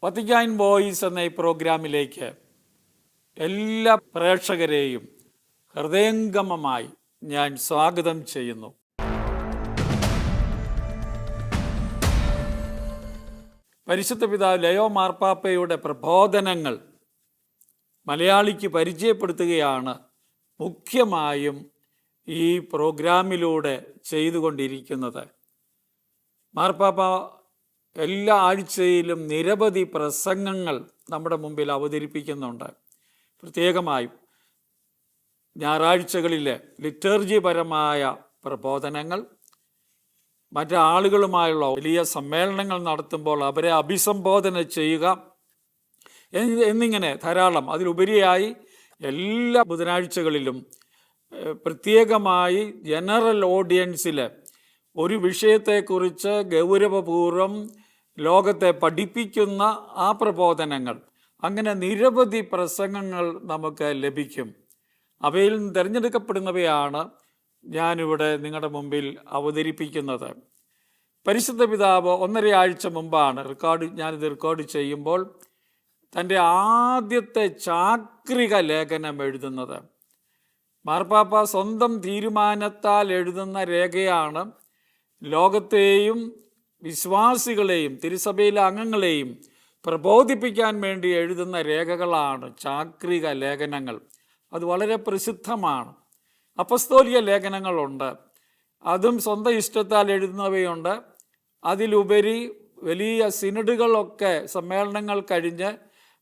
Vatican voice എന്ന ഈ പ്രോഗ്രാമിലേക്ക് എല്ലാ പ്രേക്ഷകരെയും ഹൃദയംഗമമായി ഞാൻ സ്വാഗതം ചെയ്യുന്നു. പരിശുദ്ധ പിതാവ് ലയോ മാർപ്പാപ്പയുടെ പ്രബോധനങ്ങൾ മലയാളിക്ക് പരിചയപ്പെടുത്തുകയാണ് മുഖ്യമായും ഈ പ്രോഗ്രാമിലൂടെ ചെയ്തുകൊണ്ടിരിക്കുന്നത്. മാർപ്പാപ്പ എല്ലാ ആഴ്ചയിലും നിരവധി പ്രസംഗങ്ങൾ നമ്മുടെ മുമ്പിൽ അവതരിപ്പിക്കുന്നുണ്ട്. പ്രത്യേകമായും ഞായറാഴ്ചകളിലെ ലിറ്റർജിപരമായ പ്രബോധനങ്ങൾ, മറ്റാളുകളുമായുള്ള വലിയ സമ്മേളനങ്ങൾ നടത്തുമ്പോൾ അവരെ അഭിസംബോധന ചെയ്യുക എന്നിങ്ങനെ ധാരാളം. അതിലുപരിയായി എല്ലാ ബുധനാഴ്ചകളിലും പ്രത്യേകമായി ജനറൽ ഓഡിയൻസിൽ ഒരു വിഷയത്തെക്കുറിച്ച് ഗൗരവപൂർവം ലോകത്തെ പഠിപ്പിക്കുന്ന ആ പ്രബോധനങ്ങൾ, അങ്ങനെ നിരവധി പ്രസംഗങ്ങൾ നമുക്ക് ലഭിക്കും. അവയിൽ നിന്ന് തിരഞ്ഞെടുക്കപ്പെടുന്നവയാണ് ഞാനിവിടെ നിങ്ങളുടെ മുമ്പിൽ അവതരിപ്പിക്കുന്നത്. പരിശുദ്ധ പിതാവ് 1.5 ആഴ്ച മുമ്പാണ് ഞാനിത് റെക്കോർഡ് ചെയ്യുമ്പോൾ തൻ്റെ ആദ്യത്തെ ചാക്രിക ലേഖനം എഴുതുന്നത്. മാർപ്പാപ്പ സ്വന്തം തീരുമാനത്താൽ എഴുതുന്ന രേഖയാണ്. ലോകത്തെയും വിശ്വാസികളെയും തിരുസഭയിലെ അംഗങ്ങളെയും പ്രബോധിപ്പിക്കാൻ വേണ്ടി എഴുതുന്ന രേഖകളാണ് ചാക്രിക ലേഖനങ്ങൾ. അത് വളരെ പ്രസിദ്ധമാണ്. അപ്പസ്തോലിക ലേഖനങ്ങളുണ്ട്, അതും സ്വന്തം ഇഷ്ടത്താൽ എഴുതുന്നവയുണ്ട്. അതിലുപരി വലിയ സിനഡുകളൊക്കെ സമ്മേളനങ്ങൾ കഴിഞ്ഞ്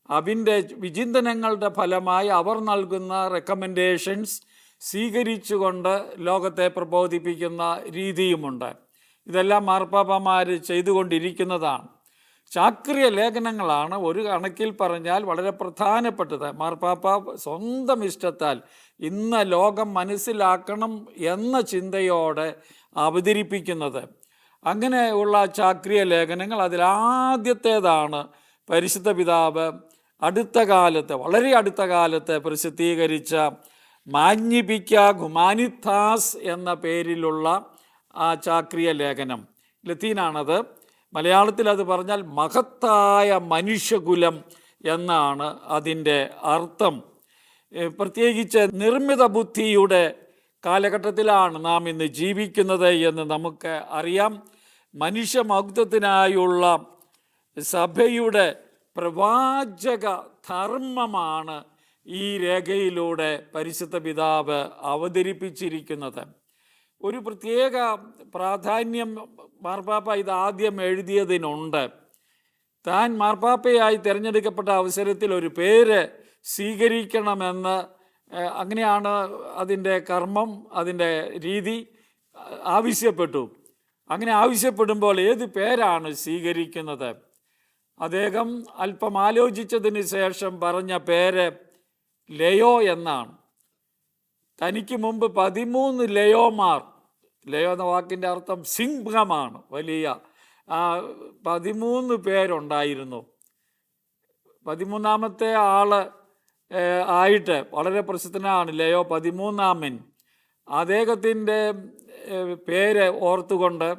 അതിൻ്റെ വിചിന്തനങ്ങളുടെ ഫലമായി അവർ നൽകുന്ന റെക്കമെൻഡേഷൻസ് സ്വീകരിച്ചുകൊണ്ട് ലോകത്തെ പ്രബോധിപ്പിക്കുന്ന രീതിയുമുണ്ട്. ഇതെല്ലാം മാർപ്പാപ്പമാർ ചെയ്തുകൊണ്ടിരിക്കുന്നതാണ്. ചാക്രിക ലേഖനങ്ങളാണ് ഒരു കണക്കിൽ പറഞ്ഞാൽ വളരെ പ്രധാനപ്പെട്ടത്. മാർപ്പാപ്പ സ്വന്തം ഇഷ്ടത്താൽ ഇന്ന് ലോകം മനസ്സിലാക്കണം എന്ന ചിന്തയോടെ അവതരിപ്പിക്കുന്നത്. അങ്ങനെയുള്ള ചാക്രിക ലേഖനങ്ങൾ അതിലാദ്യത്തേതാണ് പരിശുദ്ധ പിതാവ് വളരെ അടുത്ത കാലത്ത് പ്രസിദ്ധീകരിച്ച മാഗ്നിഫിക്ക ഹ്യൂമാനിത്താസ് എന്ന പേരിലുള്ള ആ ചാക്രിക ലേഖനം. ലത്തീനാണത്. മലയാളത്തിൽ അത് പറഞ്ഞാൽ മഹത്തായ മനുഷ്യകുലം എന്നാണ് അതിൻ്റെ അർത്ഥം. പ്രത്യേകിച്ച് നിർമ്മിത ബുദ്ധിയുടെ കാലഘട്ടത്തിലാണ് നാം ഇന്ന് ജീവിക്കുന്നത് എന്ന് നമുക്ക് അറിയാം. മനുഷ്യമൗഗ്ധത്തിനായുള്ള സഭയുടെ പ്രവാചക ധർമ്മമാണ് ഈ രേഖയിലൂടെ പരിശുദ്ധ പിതാവ് അവതരിപ്പിച്ചിരിക്കുന്നത്. ഒരു പ്രത്യേക പ്രാധാന്യം മാർപ്പാപ്പ ഇതാദ്യം എഴുതിയതിനുണ്ട്. താൻ മാർപ്പാപ്പയായി തിരഞ്ഞെടുക്കപ്പെട്ട അവസരത്തിൽ ഒരു പേര് സ്വീകരിക്കണമെന്ന്, അങ്ങനെയാണ് അതിൻ്റെ കർമ്മം, അതിൻ്റെ രീതി, ആവശ്യപ്പെട്ടു. അങ്ങനെ ആവശ്യപ്പെടുമ്പോൾ ഏത് പേരാണ് സ്വീകരിക്കുന്നത്? അദ്ദേഹം അല്പം ആലോചിച്ചതിന് ശേഷം പറഞ്ഞ പേര് ലയോ എന്നാണ്. തനിക്ക് മുമ്പ് 13 ലയോമാർ, ലയോ എന്ന വാക്കിൻ്റെ അർത്ഥം സിംഹമാണ്, വലിയ 13 പേരുണ്ടായിരുന്നു. 13ാമത്തെ ആള് ആയിട്ട് വളരെ പ്രസിദ്ധനാണ് ലയോ 13ാമൻ. അദ്ദേഹത്തിൻ്റെ പേര് ഓർത്തുകൊണ്ട്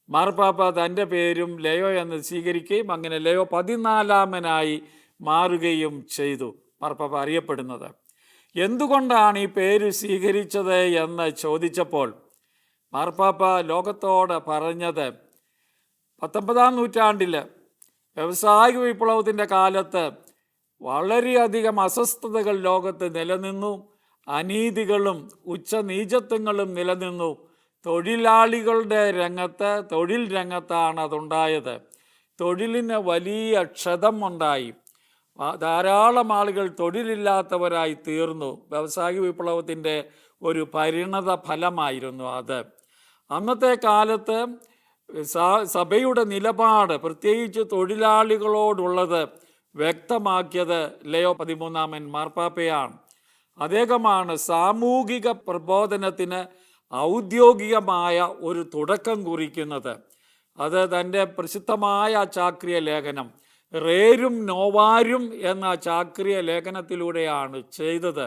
മാർപ്പാപ്പ തൻ്റെ പേരും ലയോ എന്ന് സ്വീകരിക്കുകയും അങ്ങനെ ലയോ 14ാമനായി മാറുകയും ചെയ്തു. മാർപ്പാപ്പ അറിയപ്പെടുന്നത് എന്തുകൊണ്ടാണ് ഈ പേര് സ്വീകരിച്ചത് എന്ന് ചോദിച്ചപ്പോൾ മാർപ്പാപ്പ ലോകത്തോട് പറഞ്ഞത്, 19ാം നൂറ്റാണ്ടിൽ വ്യാവസായിക വിപ്ലവത്തിൻ്റെ കാലത്ത് വളരെയധികം അസ്വസ്ഥതകൾ ലോകത്ത് നിലനിന്നു. അനീതികളും ഉച്ചനീചത്വങ്ങളും നിലനിന്നു. തൊഴിലാളികളുടെ തൊഴിൽ രംഗത്താണ് അതുണ്ടായത്. തൊഴിലിന് വലിയ ക്ഷതം ഉണ്ടായി. ധാരാളം ആളുകൾ തൊഴിലില്ലാത്തവരായി തീർന്നു. വ്യാവസായിക വിപ്ലവത്തിൻ്റെ ഒരു പരിണത ഫലമായിരുന്നു അത്. അന്നത്തെ കാലത്ത് സഭയുടെ നിലപാട്, പ്രത്യേകിച്ച് തൊഴിലാളികളോടുള്ളത് വ്യക്തമാക്കിയത് ലയോ 13ാമൻ മാർപ്പാപ്പയാണ്. അദ്ദേഹമാണ് സാമൂഹിക പ്രബോധനത്തിന് ഔദ്യോഗികമായ ഒരു തുടക്കം കുറിക്കുന്നത്. അത് തൻ്റെ പ്രസിദ്ധമായ ചാക്രിക ലേഖനം റേരും നോവാരും എന്ന ചാക്രിക ലേഖനത്തിലൂടെയാണ് ചെയ്തത്.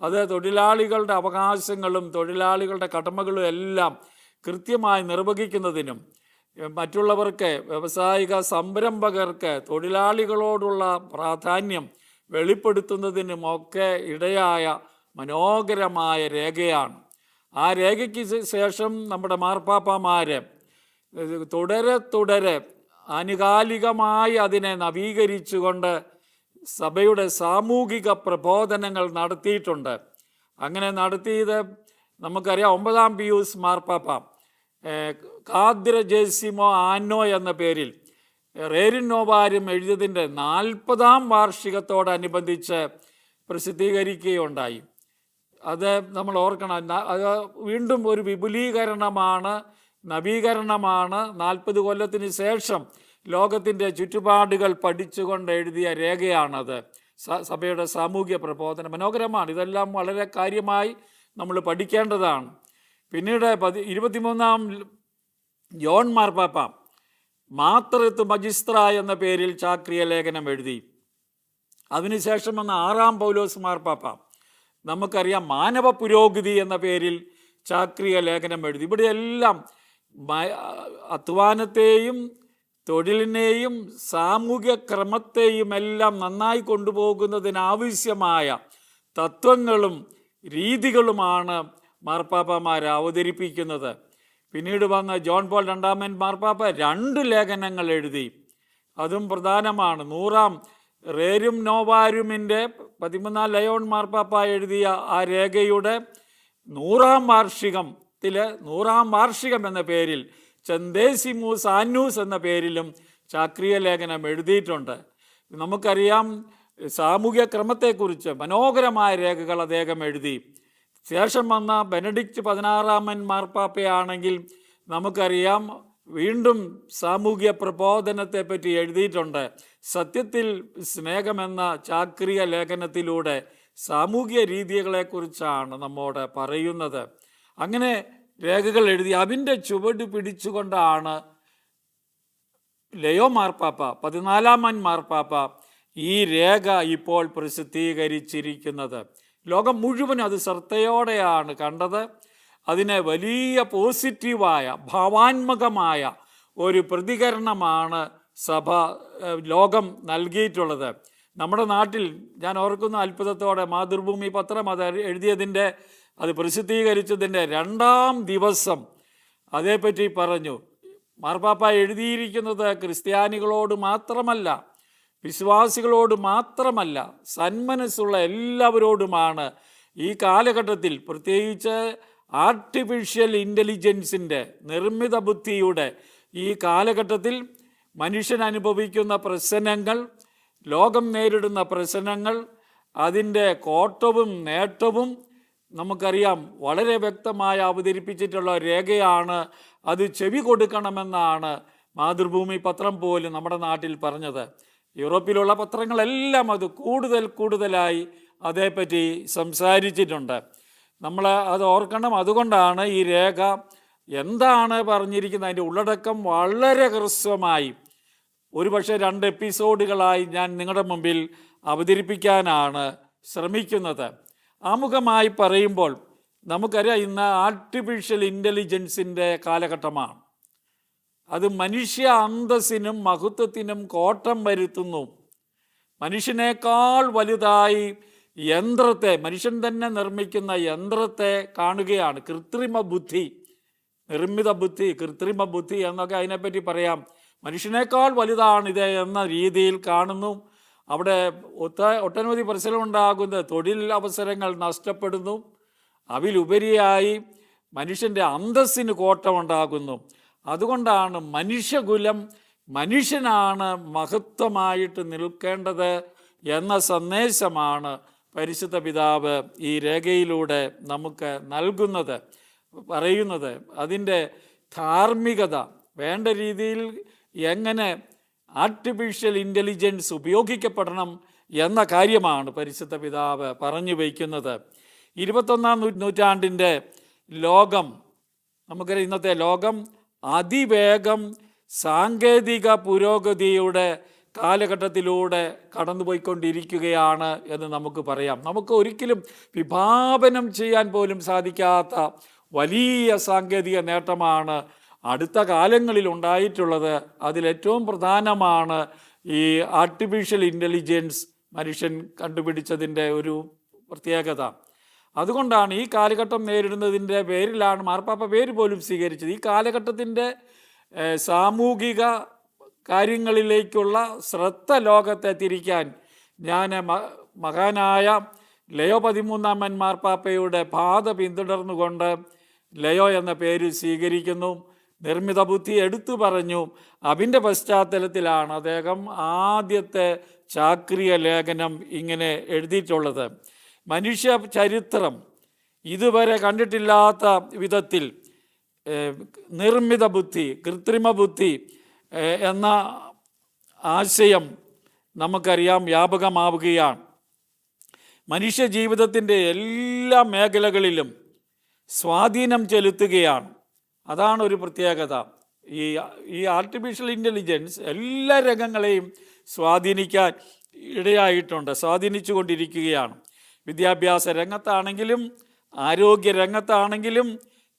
അത് തൊഴിലാളികളുടെ അവകാശങ്ങളും തൊഴിലാളികളുടെ കടമകളും എല്ലാം കൃത്യമായി നിർവഹിക്കുന്നതിനും മറ്റുള്ളവർക്ക്, വ്യാവസായിക സംരംഭകർക്ക് തൊഴിലാളികളോടുള്ള പ്രാധാന്യം വെളിപ്പെടുത്തുന്നതിനുമൊക്കെ ഇടയായ മനോഹരമായ രേഖയാണ്. ആ രേഖയ്ക്ക് ശേഷം നമ്മുടെ മാർപ്പാപ്പമാർ തുടരെ ആനുകാലികമായി അതിനെ നവീകരിച്ചുകൊണ്ട് സഭയുടെ സാമൂഹിക പ്രബോധനങ്ങൾ നടത്തിയിട്ടുണ്ട്. അങ്ങനെ നടത്തിയത് നമുക്കറിയാം. 9-ാം പിയൂസ് മാർപ്പാപ്പ കാദ്രജേസിമോ ആന്നോ എന്ന പേരിൽ റേരിൻ നോവാരും എഴുതിയതിൻ്റെ 40-ാം വാർഷികത്തോടനുബന്ധിച്ച് പ്രസിദ്ധീകരിക്കുകയുണ്ടായി. അത് നമ്മൾ ഓർക്കണം. അത് വീണ്ടും ഒരു വിപുലീകരണമാണ്, നവീകരണമാണ്. 40 കൊല്ലത്തിന് ശേഷം ലോകത്തിൻ്റെ ചുറ്റുപാടുകൾ പഠിച്ചുകൊണ്ട് എഴുതിയ രേഖയാണത്. സഭയുടെ സാമൂഹ്യ പ്രബോധനം മനോഹരമാണ്. ഇതെല്ലാം വളരെ കാര്യമായി നമ്മൾ പഠിക്കേണ്ടതാണ്. പിന്നീട് 23-ാം ജോൺ മാർപ്പാപ്പ മാത്രത്ത് മജിസ്ത്ര എന്ന പേരിൽ ചാക്രിക ലേഖനം എഴുതി. അതിനുശേഷം വന്ന 6-ാം പൗലോസ് മാർപ്പാപ്പ നമുക്കറിയാം മാനവ പുരോഗതി എന്ന പേരിൽ ചാക്രിക ലേഖനം എഴുതി. ഇവിടെയെല്ലാം അധ്വാനത്തെയും തൊഴിലിനെയും സാമൂഹ്യ ക്രമത്തെയും എല്ലാം നന്നായി കൊണ്ടുപോകുന്നതിനാവശ്യമായ തത്വങ്ങളും രീതികളുമാണ് മാർപ്പാപ്പമാർ അവതരിപ്പിക്കുന്നത്. പിന്നീട് വന്ന ജോൺ പോൾ 2-ാമൻ മാർപ്പാപ്പ 2 ലേഖനങ്ങൾ എഴുതി. അതും പ്രധാനമാണ്. 100-ാം റേരും നോവാരുമിൻ്റെ 13-ാം ലയോൺ മാർപ്പാപ്പ എഴുതിയ ആ രേഖയുടെ 100-ാം വാർഷികം എന്ന പേരിൽ ചെന്തേസിമൂസ് ആന്നൂസ് എന്ന പേരിലും ചാക്രിക ലേഖനം എഴുതിയിട്ടുണ്ട്. നമുക്കറിയാം സാമൂഹ്യ ക്രമത്തെക്കുറിച്ച് മനോഹരമായ രേഖകൾ അദ്ദേഹം എഴുതി. ശേഷം വന്ന ബെനഡിക്റ്റ് 16-ാമൻ മാർപ്പാപ്പയാണെങ്കിൽ നമുക്കറിയാം വീണ്ടും സാമൂഹ്യ പ്രബോധനത്തെ പറ്റി എഴുതിയിട്ടുണ്ട്. സത്യത്തിൽ സ്നേഹമെന്ന ചാക്രിക ലേഖനത്തിലൂടെ സാമൂഹ്യ രീതികളെക്കുറിച്ചാണ് നമ്മോട് പറയുന്നത്. അങ്ങനെ രേഖകൾ എഴുതി അതിൻ്റെ ചുവട് പിടിച്ചുകൊണ്ടാണ് ലയോ മാർപ്പാപ്പ 14-ാമൻ മാർപ്പാപ്പ ഈ രേഖ ഇപ്പോൾ പ്രസിദ്ധീകരിച്ചിരിക്കുന്നത്. ലോകം മുഴുവനും അത് ശ്രദ്ധയോടെയാണ് കണ്ടത്. അതിനെ വലിയ പോസിറ്റീവായ ഭാവാത്മകമായ ഒരു പ്രതികരണമാണ് ലോകം നൽകിയിട്ടുള്ളത്. നമ്മുടെ നാട്ടിൽ ഞാൻ ഓർക്കുന്ന അത്ഭുതത്തോടെ മാതൃഭൂമി പത്രം അത് എഴുതിയതിൻ്റെ, അത് പ്രസിദ്ധീകരിച്ചതിൻ്റെ 2-ാം ദിവസം അതേപ്പറ്റി പറഞ്ഞു. മാർപ്പാപ്പ എഴുതിയിരിക്കുന്നത് ക്രിസ്ത്യാനികളോട് മാത്രമല്ല, വിശ്വാസികളോട് മാത്രമല്ല, സന്മനസ്സുള്ള എല്ലാവരോടുമാണ്. ഈ കാലഘട്ടത്തിൽ പ്രത്യേകിച്ച് ആർട്ടിഫിഷ്യൽ ഇൻ്റലിജൻസിൻ്റെ, നിർമ്മിത ബുദ്ധിയുടെ ഈ കാലഘട്ടത്തിൽ മനുഷ്യൻ അനുഭവിക്കുന്ന പ്രശ്നങ്ങൾ, ലോകം നേരിടുന്ന പ്രശ്നങ്ങൾ, അതിൻ്റെ കോട്ടവും നേട്ടവും നമുക്കറിയാം. വളരെ വ്യക്തമായി അവതരിപ്പിച്ചിട്ടുള്ള രേഖയാണ്. അത് ചെവി കൊടുക്കണമെന്നാണ് മാതൃഭൂമി പത്രം പോലും നമ്മുടെ നാട്ടിൽ പറഞ്ഞത്. യൂറോപ്പിലുള്ള പത്രങ്ങളെല്ലാം അത് കൂടുതലായി അതേപ്പറ്റി സംസാരിച്ചിട്ടുണ്ട്. നമ്മൾ അത് ഓർക്കണം. അതുകൊണ്ടാണ് ഈ രേഖ എന്താണ് പറഞ്ഞിരിക്കുന്നത്, അതിൻ്റെ ഉള്ളടക്കം വളരെ ഹ്രസ്വമായി ഒരുപക്ഷെ 2 എപ്പിസോഡുകളായി ഞാൻ നിങ്ങളുടെ മുമ്പിൽ അവതരിപ്പിക്കാനാണ് ശ്രമിക്കുന്നത്. ആമുഖമായി പറയുമ്പോൾ നമുക്കറിയാം ഇന്ന് ആർട്ടിഫിഷ്യൽ ഇൻ്റലിജൻസിൻ്റെ കാലഘട്ടമാണ്. അത് മനുഷ്യ അന്തസ്സിനും മഹത്വത്തിനും കോട്ടം വരുത്തുന്നു. മനുഷ്യനേക്കാൾ വലുതായി യന്ത്രത്തെ, മനുഷ്യൻ തന്നെ നിർമ്മിക്കുന്ന യന്ത്രത്തെ കാണുകയാണ്. കൃത്രിമ ബുദ്ധി, നിർമ്മിത ബുദ്ധി, കൃത്രിമ ബുദ്ധി എന്നൊക്കെ അതിനെപ്പറ്റി പറയാം. മനുഷ്യനേക്കാൾ വലുതാണിത് എന്ന രീതിയിൽ കാണുന്നു. അവിടെ ഒട്ടനവധി പ്രശ്നമുണ്ടാകുന്ന തൊഴിൽ അവസരങ്ങൾ നഷ്ടപ്പെടുന്നു. അതിലുപരിയായി മനുഷ്യൻ്റെ അന്തസ്സിന് കോട്ടമുണ്ടാകുന്നു. അതുകൊണ്ടാണ് മനുഷ്യകുലം, മനുഷ്യനാണ് മഹത്വമായിട്ട് നിൽക്കേണ്ടത് എന്ന സന്ദേശമാണ് പരിശുദ്ധ പിതാവ് ഈ രേഖയിലൂടെ നമുക്ക് നൽകുന്നത്, പറയുന്നത്. അതിൻ്റെ ധാർമ്മികത, വേണ്ട രീതിയിൽ എങ്ങനെ ആർട്ടിഫിഷ്യൽ ഇൻ്റലിജൻസ് ഉപയോഗിക്കപ്പെടണം എന്ന കാര്യമാണ് പരിശുദ്ധ പിതാവ് പറഞ്ഞു വയ്ക്കുന്നത്. 21-ാം നൂറ്റാണ്ടിൻ്റെ ലോകം, നമുക്കറിയാം ഇന്നത്തെ ലോകം അതിവേഗം സാങ്കേതിക പുരോഗതിയുടെ കാലഘട്ടത്തിലൂടെ കടന്നുപോയിക്കൊണ്ടിരിക്കുകയാണ് എന്ന് നമുക്ക് പറയാം. നമുക്ക് ഒരിക്കലും വിഭാവനം ചെയ്യാൻ പോലും സാധിക്കാത്ത വലിയ സാങ്കേതിക നേട്ടമാണ് അടുത്ത കാലങ്ങളിൽ ഉണ്ടായിട്ടുള്ളത്. അതിലേറ്റവും പ്രധാനമാണ് ഈ ആർട്ടിഫിഷ്യൽ ഇൻ്റലിജൻസ് മനുഷ്യൻ കണ്ടുപിടിച്ചതിൻ്റെ ഒരു പ്രത്യേകത. അതുകൊണ്ടാണ് ഈ കാലഘട്ടം നേരിടുന്നതിൻ്റെ പേരിലാണ് മാർപ്പാപ്പ പേര് പോലും സ്വീകരിച്ചത്. ഈ കാലഘട്ടത്തിൻ്റെ സാമൂഹിക കാര്യങ്ങളിലേക്കുള്ള ശ്രദ്ധ ലോകത്തെ തിരിക്കാൻ ഞാൻ മഹാനായ ലയോ 13 മാർപ്പാപ്പയുടെ പാത പിന്തുടർന്നുകൊണ്ട് ലയോ എന്ന പേര് സ്വീകരിക്കുന്നു. നിർമ്മിത ബുദ്ധി എടുത്തു പറഞ്ഞു. അതിൻ്റെ പശ്ചാത്തലത്തിലാണ് അദ്ദേഹം ആദ്യത്തെ ചാക്രിക ലേഖനം ഇങ്ങനെ എഴുതിയിട്ടുള്ളത്. മനുഷ്യ ചരിത്രം ഇതുവരെ കണ്ടിട്ടില്ലാത്ത വിധത്തിൽ നിർമ്മിത ബുദ്ധി, കൃത്രിമ ബുദ്ധി എന്ന ആശയം നമുക്കറിയാം വ്യാപകമാവുകയാണ്. മനുഷ്യ ജീവിതത്തിൻ്റെ എല്ലാ മേഖലകളിലും സ്വാധീനം ചെലുത്തുകയാണ്. അതാണ് ഒരു പ്രത്യേകത. ഈ ആർട്ടിഫിഷ്യൽ ഇൻ്റലിജൻസ് എല്ലാ രംഗങ്ങളെയും സ്വാധീനിക്കാൻ ഇടയായിട്ടുണ്ട്, സ്വാധീനിച്ചു കൊണ്ടിരിക്കുകയാണ്. വിദ്യാഭ്യാസ രംഗത്താണെങ്കിലും, ആരോഗ്യ രംഗത്താണെങ്കിലും,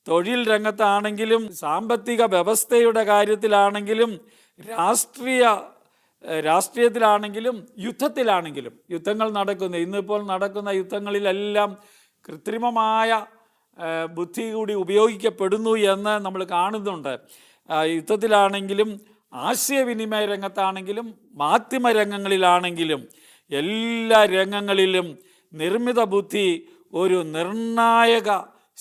തൊഴിൽ രംഗത്താണെങ്കിലും, സാമ്പത്തിക വ്യവസ്ഥയുടെ കാര്യത്തിലാണെങ്കിലും, രാഷ്ട്രീയത്തിലാണെങ്കിലും, യുദ്ധത്തിലാണെങ്കിലും. യുദ്ധങ്ങൾ ഇന്നിപ്പോൾ നടക്കുന്ന യുദ്ധങ്ങളിലെല്ലാം കൃത്രിമമായ ബുദ്ധി കൂടി ഉപയോഗിക്കപ്പെടുന്നു എന്ന് നമ്മൾ കാണുന്നുണ്ട്. യുദ്ധത്തിലാണെങ്കിലും, ആശയവിനിമയ രംഗത്താണെങ്കിലും, മാധ്യമ രംഗങ്ങളിലാണെങ്കിലും, എല്ലാ രംഗങ്ങളിലും നിർമ്മിത ബുദ്ധി ഒരു നിർണായക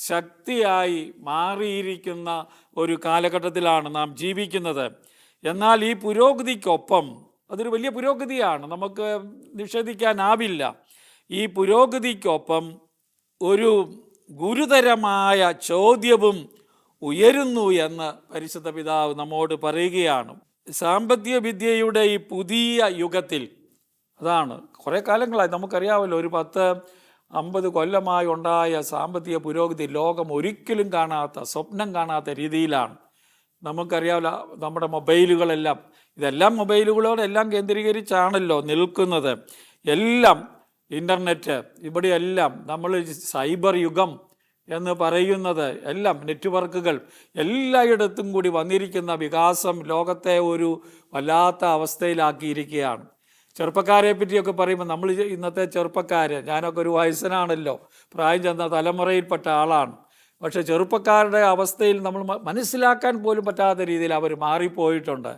ശക്തിയായി മാറിയിരിക്കുന്ന ഒരു കാലഘട്ടത്തിലാണ് നാം ജീവിക്കുന്നത്. എന്നാൽ ഈ പുരോഗതിക്കൊപ്പം, അതൊരു വലിയ പുരോഗതിയാണ്, നമുക്ക് നിഷേധിക്കാനാവില്ല. ഈ പുരോഗതിക്കൊപ്പം ഒരു ഗുരുതരമായ ചോദ്യവും ഉയരുന്നു എന്ന് പരിശുദ്ധ പിതാവ് നമ്മോട് പറയുകയാണ്. സാമ്പത്തിക വിദ്യയുടെ ഈ പുതിയ യുഗത്തിൽ, അതാണ് കുറേ കാലങ്ങളായി നമുക്കറിയാമല്ലോ, ഒരു 10-50 കൊല്ലമായി ഉണ്ടായ സാമ്പത്തിക പുരോഗതി ലോകം ഒരിക്കലും കാണാത്ത, സ്വപ്നം കാണാത്ത രീതിയിലാണ്. നമുക്കറിയാമല്ലോ, നമ്മുടെ മൊബൈലുകളെല്ലാം, ഇതെല്ലാം മൊബൈലുകളോടെല്ലാം കേന്ദ്രീകരിച്ചാണല്ലോ നിൽക്കുന്നത്. എല്ലാം ഇൻ്റർനെറ്റ്, ഇവിടെയെല്ലാം നമ്മൾ സൈബർ യുഗം എന്ന് പറയുന്നത്, എല്ലാം നെറ്റ്വർക്കുകൾ, എല്ലായിടത്തും കൂടി വന്നിരിക്കുന്ന വികാസം ലോകത്തെ ഒരു വല്ലാത്ത അവസ്ഥയിലാക്കിയിരിക്കുകയാണ്. ചെറുപ്പക്കാരെ പറ്റിയൊക്കെ പറയുമ്പോൾ നമ്മൾ ഇന്നത്തെ ചെറുപ്പക്കാർ, ഞാനൊക്കെ ഒരു വയസ്സനാണല്ലോ, പ്രായം ചെന്ന തലമുറയിൽപ്പെട്ട ആളാണ്. പക്ഷെ ചെറുപ്പക്കാരുടെ അവസ്ഥയിൽ നമ്മൾ മനസ്സിലാക്കാൻ പോലും പറ്റാത്ത രീതിയിൽ അവർ മാറിപ്പോയിട്ടുണ്ട്.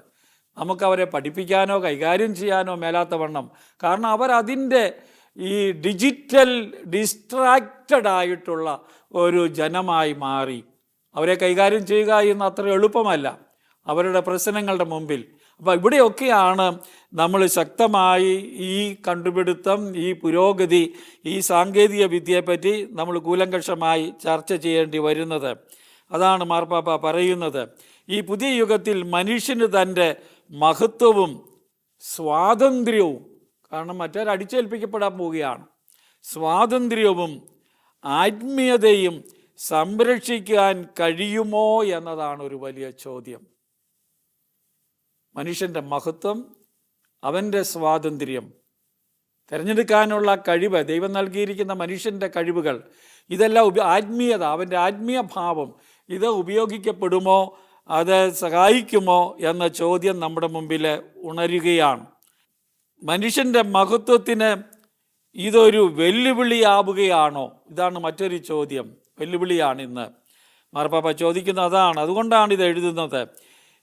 നമുക്കവരെ പഠിപ്പിക്കാനോ കൈകാര്യം ചെയ്യാനോ മേലാത്ത വണ്ണം. കാരണം അവരതിൻ്റെ ഈ ഡിജിറ്റൽ ഡിസ്ട്രാക്റ്റഡ് ആയിട്ടുള്ള ഒരു ജനമായി മാറി. അവരെ കൈകാര്യം ചെയ്യുക എന്ന് അത്ര എളുപ്പമല്ല അവരുടെ പ്രശ്നങ്ങളുടെ മുമ്പിൽ. അപ്പോൾ ഇവിടെയൊക്കെയാണ് നമ്മൾ ശക്തമായി ഈ കണ്ടുപിടുത്തം, ഈ പുരോഗതി, ഈ സാങ്കേതിക വിദ്യയെപ്പറ്റി നമ്മൾ കൂലങ്കഷമായി ചർച്ച ചെയ്യേണ്ടി വരുന്നത്. അതാണ് മാർപ്പാപ്പ പറയുന്നത്. ഈ പുതിയ യുഗത്തിൽ മനുഷ്യന് തൻ്റെ മഹത്വവും സ്വാതന്ത്ര്യവും, കാരണം മറ്റൊരടിച്ചേൽപ്പിക്കപ്പെടാൻ പോവുകയാണ്, സ്വാതന്ത്ര്യവും ആത്മീയതയും സംരക്ഷിക്കാൻ കഴിയുമോ എന്നതാണ് ഒരു വലിയ ചോദ്യം. മനുഷ്യൻ്റെ മഹത്വം, അവൻ്റെ സ്വാതന്ത്ര്യം, തിരഞ്ഞെടുക്കാനുള്ള കഴിവ്, ദൈവം നൽകിയിരിക്കുന്ന മനുഷ്യൻ്റെ കഴിവുകൾ, ഇതെല്ലാം ആത്മീയത, അവൻ്റെ ആത്മീയ ഭാവം, ഇത് ഉപയോഗിക്കപ്പെടുമോ, അത് സഹായിക്കുമോ എന്ന ചോദ്യം നമ്മുടെ മുമ്പിൽ ഉണരുകയാണ്. മനുഷ്യൻ്റെ മഹത്വത്തിന് ഇതൊരു വെല്ലുവിളിയാവുകയാണോ? ഇതാണ് മറ്റൊരു ചോദ്യം. വെല്ലുവിളിയാണ് ഇന്ന് മാർപ്പാപ്പ ചോദിക്കുന്നത്. അതാണ്, അതുകൊണ്ടാണ് ഇത് എഴുതുന്നത്.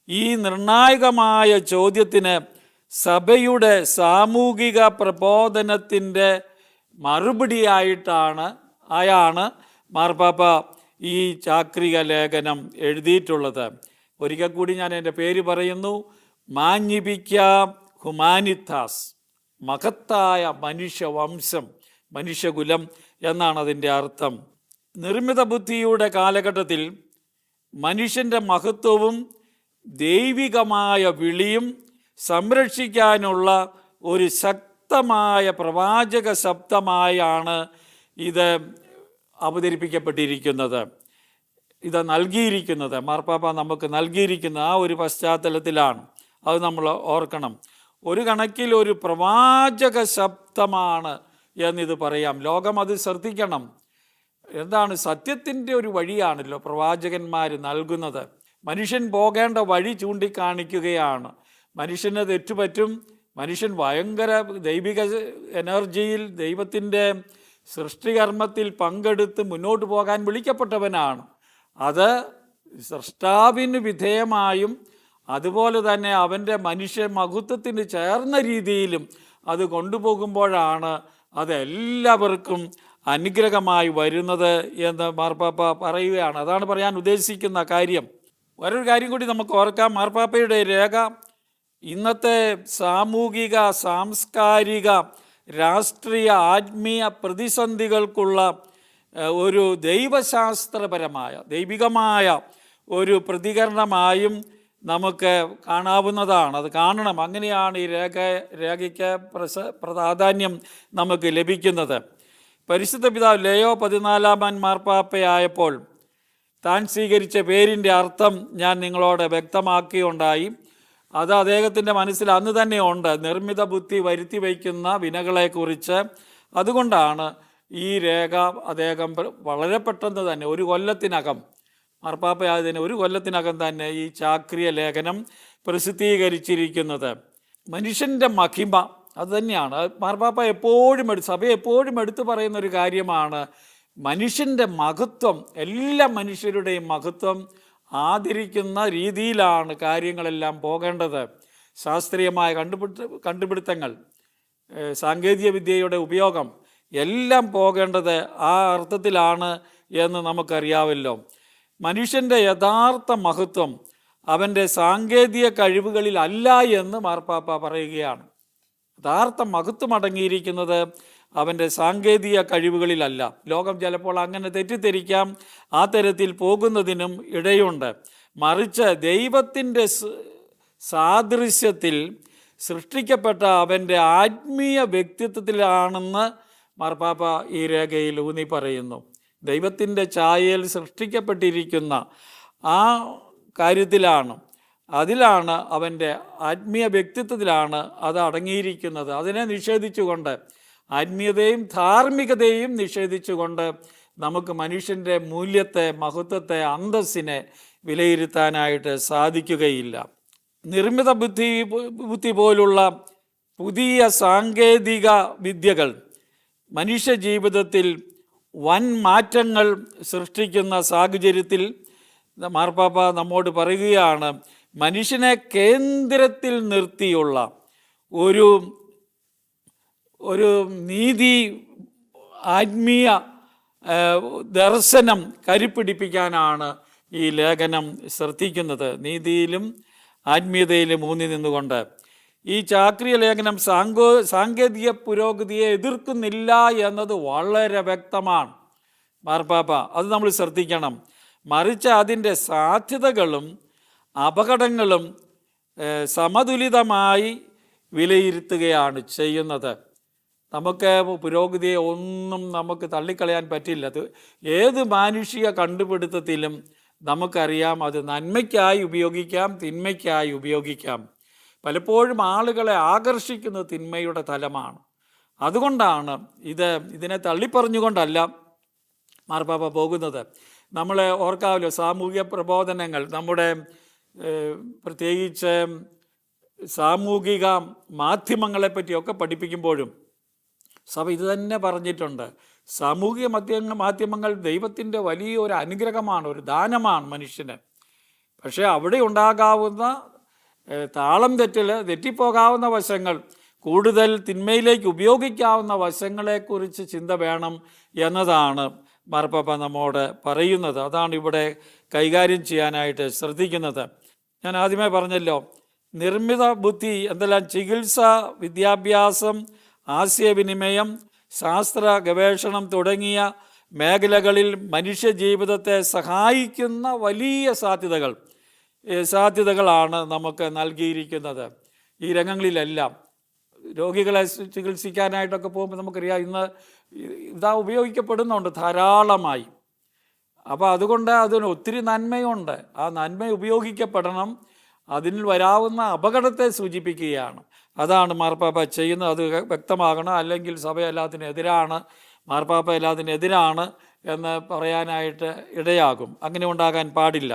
ഈ നിർണായകമായ ചോദ്യത്തിന് സഭയുടെ സാമൂഹിക പ്രബോധനത്തിൻ്റെ മറുപടിയായിട്ടാണ് മാർപ്പാപ്പ ഈ ചാക്രിക ലേഖനം എഴുതിയിട്ടുള്ളത്. ഒരിക്കൽ കൂടി ഞാൻ എൻ്റെ പേര് പറയുന്നു. മാഗ്നിഫിക്ക ഹ്യൂമാനിറ്റാസ്, മഹത്തായ മനുഷ്യവംശം, മനുഷ്യകുലം എന്നാണ് അതിൻ്റെ അർത്ഥം. നിർമ്മിത ബുദ്ധിയുടെ കാലഘട്ടത്തിൽ മനുഷ്യൻ്റെ മഹത്വവും ദൈവികമായ വിളിയും സംരക്ഷിക്കാനുള്ള ഒരു ശക്തമായ പ്രവാചക ശബ്ദമായാണ് ഇത് അവതരിപ്പിക്കപ്പെട്ടിരിക്കുന്നത്, ഇത് നൽകിയിരിക്കുന്നത്. മാർപ്പാപ്പ നമുക്ക് നൽകിയിരിക്കുന്ന ആ ഒരു പശ്ചാത്തലത്തിലാണ്. അത് നമ്മൾ ഓർക്കണം. ഒരു കണക്കിൽ ഒരു പ്രവാചക ശബ്ദമാണ് എന്നിത് പറയാം. ലോകം അത് ശ്രദ്ധിക്കണം. എന്താണ്? സത്യത്തിൻ്റെ ഒരു വഴിയാണല്ലോ പ്രവാചകന്മാർ നൽകുന്നത്. മനുഷ്യൻ പോകേണ്ട വഴി ചൂണ്ടിക്കാണിക്കുകയാണ്. മനുഷ്യന് തെറ്റുപറ്റും. മനുഷ്യൻ ഭയങ്കര ദൈവിക എനർജിയിൽ ദൈവത്തിൻ്റെ സൃഷ്ടികർമ്മത്തിൽ പങ്കെടുത്ത് മുന്നോട്ട് പോകാൻ വിളിക്കപ്പെട്ടവനാണ്. അത് സൃഷ്ടാവിന് വിധേയമായും അതുപോലെ തന്നെ അവൻ്റെ മനുഷ്യ മഹത്വത്തിന് ചേർന്ന രീതിയിലും അത് കൊണ്ടുപോകുമ്പോഴാണ് അതെല്ലാവർക്കും അനുഗ്രഹമായി വരുന്നത് എന്ന് മാർപ്പാപ്പ പറയുകയാണ്. അതാണ് പറയാൻ ഉദ്ദേശിക്കുന്ന കാര്യം. വേറൊരു കാര്യം കൂടി നമുക്ക് ഓർക്കാം. മാർപ്പാപ്പയുടെ രേഖ ഇന്നത്തെ സാമൂഹിക, സാംസ്കാരിക, രാഷ്ട്രീയ, ആത്മീയ പ്രതിസന്ധികൾക്കുള്ള ഒരു ദൈവശാസ്ത്രപരമായ, ദൈവികമായ ഒരു പ്രതികരണമായും നമുക്ക് കാണാവുന്നതാണ്. അത് കാണണം. അങ്ങനെയാണ് ഈ രേഖയ്ക്ക് പ്രാധാന്യം നമുക്ക് ലഭിക്കുന്നത്. പരിശുദ്ധ പിതാവ് ലെയോ 14 മാർപ്പാപ്പയായപ്പോൾ താൻ സ്വീകരിച്ച പേരിൻ്റെ അർത്ഥം ഞാൻ നിങ്ങളോട് വ്യക്തമാക്കിയുണ്ടായി. അത് അദ്ദേഹത്തിൻ്റെ മനസ്സിൽ അന്ന് തന്നെ ഉണ്ട്, നിർമ്മിത ബുദ്ധി വരുത്തി വയ്ക്കുന്ന വിനകളെക്കുറിച്ച്. അതുകൊണ്ടാണ് ഈ രേഖ അദ്ദേഹം വളരെ പെട്ടെന്ന് തന്നെ, ഒരു കൊല്ലത്തിനകം, മാർപ്പാപ്പയായതിന് ഒരു കൊല്ലത്തിനകം തന്നെ ഈ ചാക്രിയ ലേഖനം പ്രസിദ്ധീകരിച്ചിരിക്കുന്നത്. മനുഷ്യൻ്റെ മഹിമ അതുതന്നെയാണ്. മാർപ്പാപ്പ എപ്പോഴും സഭ എപ്പോഴും എടുത്തു പറയുന്ന ഒരു കാര്യമാണ് മനുഷ്യൻ്റെ മഹത്വം. എല്ലാ മനുഷ്യരുടെയും മഹത്വം ആദരിക്കുന്ന രീതിയിലാണ് കാര്യങ്ങളെല്ലാം പോകേണ്ടത്. ശാസ്ത്രീയമായ കണ്ടുപിടുത്തങ്ങൾ, സാങ്കേതിക വിദ്യയുടെ ഉപയോഗം എല്ലാം പോകേണ്ടത് ആ അർത്ഥത്തിലാണ് എന്ന് നമുക്കറിയാമല്ലോ. മനുഷ്യൻ്റെ യഥാർത്ഥ മഹത്വം അവൻ്റെ സാങ്കേതിക കഴിവുകളിൽ അല്ല എന്ന് മാർപ്പാപ്പ പറയുകയാണ്. യഥാർത്ഥ മഹത്വം അടങ്ങിയിരിക്കുന്നത് അവൻ്റെ സാങ്കേതിക കഴിവുകളിലല്ല. ലോകം ചിലപ്പോൾ അങ്ങനെ തെറ്റിദ്ധരിക്കാം, ആ തരത്തിൽ പോകുന്നതിനും ഇടയുണ്ട്. മറിച്ച് ദൈവത്തിൻ്റെ സാദൃശ്യത്തിൽ സൃഷ്ടിക്കപ്പെട്ട അവൻ്റെ ആത്മീയ വ്യക്തിത്വത്തിലാണെന്ന് മാർപ്പാപ്പ ഈ രേഖയിൽ ഊന്നി പറയുന്നു. ദൈവത്തിൻ്റെ ഛായയിൽ സൃഷ്ടിക്കപ്പെട്ടിരിക്കുന്ന ആ കാര്യത്തിലാണ്, അതിലാണ്, അവൻ്റെ ആത്മീയ വ്യക്തിത്വത്തിലാണ് അത് അടങ്ങിയിരിക്കുന്നത്. അതിനെ നിഷേധിച്ചുകൊണ്ട്, ആത്മീയതയും ധാർമ്മികതയും നിഷേധിച്ചുകൊണ്ട് നമുക്ക് മനുഷ്യൻ്റെ മൂല്യത്തെ, മഹത്വത്തെ, അന്തസ്സിനെ വിലയിരുത്താനായിട്ട് സാധിക്കുകയില്ല. നിർമ്മിത ബുദ്ധി പോലുള്ള പുതിയ സാങ്കേതിക വിദ്യകൾ മനുഷ്യ ജീവിതത്തിൽ വൻ മാറ്റങ്ങൾ സൃഷ്ടിക്കുന്ന സാഹചര്യത്തിൽ മാർപ്പാപ്പ നമ്മോട് പറയുകയാണ്, മനുഷ്യനെ കേന്ദ്രത്തിൽ നിർത്തിയുള്ള ഒരു നീതി, ആത്മീയ ദർശനം കരുപ്പിടിപ്പിക്കാനാണ് ഈ ലേഖനം ശ്രദ്ധിക്കുന്നത്. നീതിയിലും ആത്മീയതയിലും ഊന്നി നിന്നുകൊണ്ട് ഈ ചാക്രിയ ലേഖനം സാങ്കേതിക പുരോഗതിയെ എതിർക്കുന്നില്ല എന്നത് വളരെ വ്യക്തമാണ് മാർപ്പാപ്പ. അത് നമ്മൾ ശ്രദ്ധിക്കണം. മറിച്ച് അതിൻ്റെ സാധ്യതകളും അപകടങ്ങളും സമതുലിതമായി വിലയിരുത്തുകയാണ് ചെയ്യുന്നത്. നമുക്ക് പുരോഗതിയെ ഒന്നും നമുക്ക് തള്ളിക്കളയാൻ പറ്റില്ല. അത് ഏത് മാനുഷിക കണ്ടുപിടുത്തത്തിലും നമുക്കറിയാം അത് നന്മയ്ക്കായി ഉപയോഗിക്കാം, തിന്മയ്ക്കായി ഉപയോഗിക്കാം. പലപ്പോഴും ആളുകളെ ആകർഷിക്കുന്നത് തിന്മയുടെ തലമാണ്. അതുകൊണ്ടാണ് ഇതിനെ തള്ളിപ്പറഞ്ഞുകൊണ്ടല്ല മാർപ്പാപ്പ പോകുന്നത്. നമ്മളെ ഓർക്കാമല്ലോ, സാമൂഹിക പ്രബോധനങ്ങൾ, നമ്മുടെ പ്രത്യേകിച്ച് സാമൂഹിക മാധ്യമങ്ങളെപ്പറ്റിയൊക്കെ പഠിപ്പിക്കുമ്പോഴും സഭ ഇത് തന്നെ പറഞ്ഞിട്ടുണ്ട്. സാമൂഹിക മാധ്യമങ്ങൾ ദൈവത്തിൻ്റെ വലിയൊരു അനുഗ്രഹമാണ്, ഒരു ദാനമാണ് മനുഷ്യന്. പക്ഷേ അവിടെ ഉണ്ടാകാവുന്ന താളം തെറ്റിപ്പോകാവുന്ന വശങ്ങൾ, കൂടുതൽ തിന്മയിലേക്ക് ഉപയോഗിക്കാവുന്ന വശങ്ങളെക്കുറിച്ച് ചിന്ത വേണം എന്നതാണ് മാർപ്പാപ്പ നമ്മോട് പറയുന്നത്. അതാണ് ഇവിടെ കൈകാര്യം ചെയ്യാനായിട്ട് ശ്രദ്ധിക്കുന്നത്. ഞാൻ ആദ്യമേ പറഞ്ഞല്ലോ, നിർമ്മിത ബുദ്ധി എന്തെല്ലാം ചികിത്സ, വിദ്യാഭ്യാസം, ആശയവിനിമയം, ശാസ്ത്ര ഗവേഷണം തുടങ്ങിയ മേഖലകളിൽ മനുഷ്യജീവിതത്തെ സഹായിക്കുന്ന വലിയ സാധ്യതകളാണ് നമുക്ക് നൽകിയിരിക്കുന്നത്. ഈ രംഗങ്ങളിലെല്ലാം രോഗികളെ ചികിത്സിക്കാനായിട്ടൊക്കെ പോകുമ്പോൾ നമുക്കറിയാം ഇന്ന് ഉപയോഗിക്കപ്പെടുന്നുണ്ട് ധാരാളമായി. അപ്പോൾ അതുകൊണ്ട് അതിന് ഒത്തിരി നന്മയുണ്ട്. ആ നന്മ ഉപയോഗിക്കപ്പെടണം. അതിൽ വരാവുന്ന അപകടത്തെ സൂചിപ്പിക്കുകയാണ്. അതാണ് മാർപ്പാപ്പ ചെയ്യുന്നത്. അത് വ്യക്തമാകണം. അല്ലെങ്കിൽ സഭ എല്ലാത്തിനെതിരാണ്, മാർപ്പാപ്പ എല്ലാത്തിനെതിരാണ് എന്ന് പറയാനായിട്ട് ഇടയാകും. അങ്ങനെ ഉണ്ടാകാൻ പാടില്ല.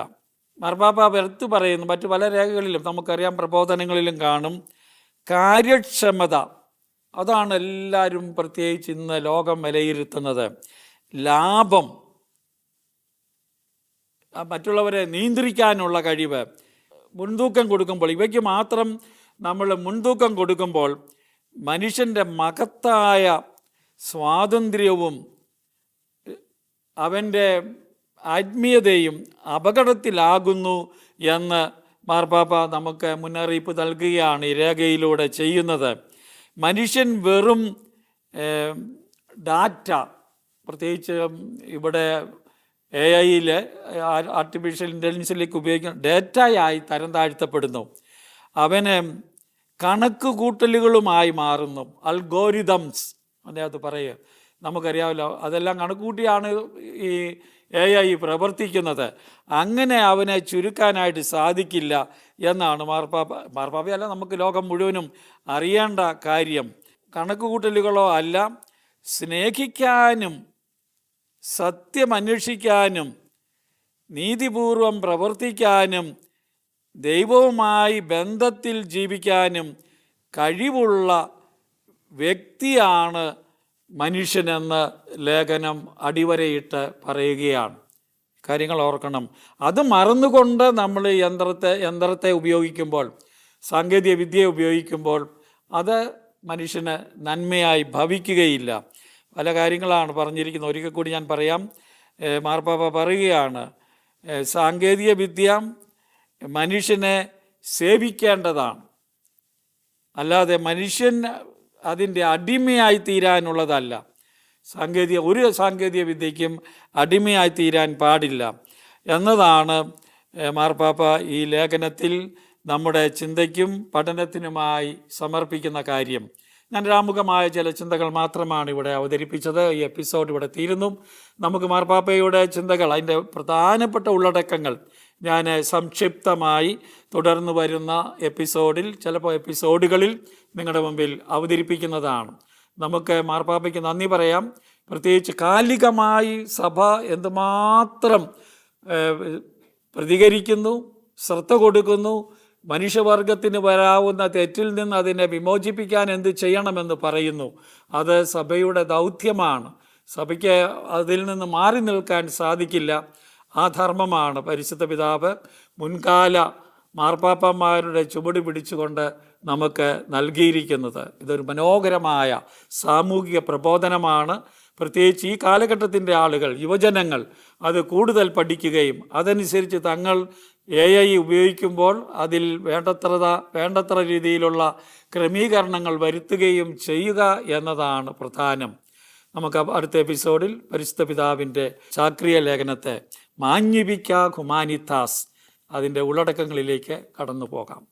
മാർപ്പാപ്പ എടുത്തു പറയുന്നു, മറ്റു പല രേഖകളിലും നമുക്കറിയാം, പ്രബോധനങ്ങളിലും കാണും, കാര്യക്ഷമത. അതാണ് എല്ലാവരും പ്രത്യേകിച്ച് ഇന്ന് ലോകം വിലയിരുത്തുന്നത്. ലാഭം, മറ്റുള്ളവരെ നിയന്ത്രിക്കാനുള്ള കഴിവ്, മുൻതൂക്കം കൊടുക്കുമ്പോൾ, ഇവയ്ക്ക് മാത്രം നമ്മൾ മുൻതൂക്കം കൊടുക്കുമ്പോൾ മനുഷ്യൻ്റെ മഹത്തായ സ്വാതന്ത്ര്യവും അവൻ്റെ ആത്മീയതയും അപകടത്തിലാകുന്നു എന്ന് മാർപ്പാപ്പ നമുക്ക് മുന്നറിയിപ്പ് നൽകുകയാണ് ഈ രേഖയിലൂടെ ചെയ്യുന്നത്. മനുഷ്യൻ വെറും ഡാറ്റ, പ്രത്യേകിച്ച് ഇവിടെ AI ആർട്ടിഫിഷ്യൽ ഇൻ്റലിജൻസിലേക്ക് ഉപയോഗിക്കുന്ന ഡേറ്റയായി തരം താഴ്ത്തപ്പെടുന്നു. അവന് കണക്ക് കൂട്ടലുകളുമായി മാറുന്നു. അൽഗോരിതംസ് അതിനകത്ത് പറയുക, നമുക്കറിയാമല്ലോ, അതെല്ലാം കണക്കുകൂട്ടിയാണ് ഈ AI പ്രവർത്തിക്കുന്നത്. അങ്ങനെ അവനെ ചുരുക്കാനായിട്ട് സാധിക്കില്ല എന്നാണ് മാർപ്പാപ്പയല്ല, നമുക്ക് ലോകം മുഴുവനും അറിയേണ്ട കാര്യം. കണക്കുകൂട്ടലുകളോ അല്ല, സ്നേഹിക്കാനും സത്യം അന്വേഷിക്കാനും നീതിപൂർവം പ്രവർത്തിക്കാനും ദൈവവുമായി ബന്ധത്തിൽ ജീവിക്കാനും കഴിവുള്ള വ്യക്തിയാണ് മനുഷ്യനെന്ന് ലേഖനം അടിവരയിട്ട് പറയുകയാണ്. കാര്യങ്ങൾ ഓർക്കണം. അത് മറന്നുകൊണ്ട് നമ്മൾ യന്ത്രത്തെ ഉപയോഗിക്കുമ്പോൾ, സാങ്കേതിക വിദ്യ ഉപയോഗിക്കുമ്പോൾ അത് മനുഷ്യന് നന്മയായി ഭവിക്കുകയില്ല. പല കാര്യങ്ങളാണ് പറഞ്ഞിരിക്കുന്നത്. ഒരിക്കൽ കൂടി ഞാൻ പറയാം. മാർപ്പാപ്പ പറയുകയാണ്, സാങ്കേതിക വിദ്യ മനുഷ്യനെ സേവിക്കേണ്ടതാണ്, അല്ലാതെ മനുഷ്യൻ അതിൻ്റെ അടിമയായി തീരാനുള്ളതല്ല. ഒരു സാങ്കേതിക വിദ്യയ്ക്കും അടിമയായി തീരാൻ പാടില്ല എന്നതാണ് മാർപ്പാപ്പ ഈ ലേഖനത്തിൽ നമ്മുടെ ചിന്തയ്ക്കും പഠനത്തിനുമായി സമർപ്പിക്കുന്ന കാര്യം. ഞാൻ ആമുഖമായ ചില ചിന്തകൾ മാത്രമാണ് ഇവിടെ അവതരിപ്പിച്ചത്. ഈ എപ്പിസോഡ് ഇവിടെ തീരുന്നു. നമുക്ക് മാർപ്പാപ്പയുടെ ചിന്തകൾ, അതിൻ്റെ പ്രധാനപ്പെട്ട ഉള്ളടക്കങ്ങൾ ഞാൻ സംക്ഷിപ്തമായി തുടർന്ന് വരുന്ന എപ്പിസോഡുകളിൽ നിങ്ങളുടെ മുമ്പിൽ അവതരിപ്പിക്കുന്നതാണ്. നമുക്ക് മാർപ്പാപ്പയ്ക്ക് നന്ദി പറയാം. പ്രത്യേകിച്ച് കാലികമായി സഭ എന്തുമാത്രം പ്രതികരിക്കുന്നു, ശ്രദ്ധ കൊടുക്കുന്നു, മനുഷ്യവർഗത്തിന് വരാവുന്ന തെറ്റിൽ നിന്ന് അതിനെ വിമോചിപ്പിക്കാൻ എന്ത് ചെയ്യണമെന്ന് പറയുന്നു. അത് സഭയുടെ ദൗത്യമാണ്. സഭയ്ക്ക് അതിൽ നിന്ന് മാറി നിൽക്കാൻ സാധിക്കില്ല. ആ ധർമ്മമാണ് പരിശുദ്ധ പിതാവ് മുൻകാല മാർപ്പാപ്പന്മാരുടെ ചുവട് പിടിച്ചുകൊണ്ട് നമുക്ക് നൽകിയിരിക്കുന്നത്. ഇതൊരു മനോഹരമായ സാമൂഹിക പ്രബോധനമാണ്. പ്രത്യേകിച്ച് ഈ കാലഘട്ടത്തിൻ്റെ ആളുകൾ, യുവജനങ്ങൾ അത് കൂടുതൽ പഠിക്കുകയും അതനുസരിച്ച് തങ്ങൾ AI ഉപയോഗിക്കുമ്പോൾ അതിൽ വേണ്ടത്ര രീതിയിലുള്ള ക്രമീകരണങ്ങൾ വരുത്തുകയും ചെയ്യുക എന്നതാണ് പ്രധാനം. നമുക്ക് അടുത്ത എപ്പിസോഡിൽ പരിശുദ്ധ പിതാവിൻ്റെ ചാക്രിയ ലേഖനത്തെ മാഗ്നിഫിക്ക ഹ്യൂമാനിറ്റാസ് അതിൻ്റെ ഉള്ളടക്കങ്ങളിലേക്ക് കടന്നു പോകാം.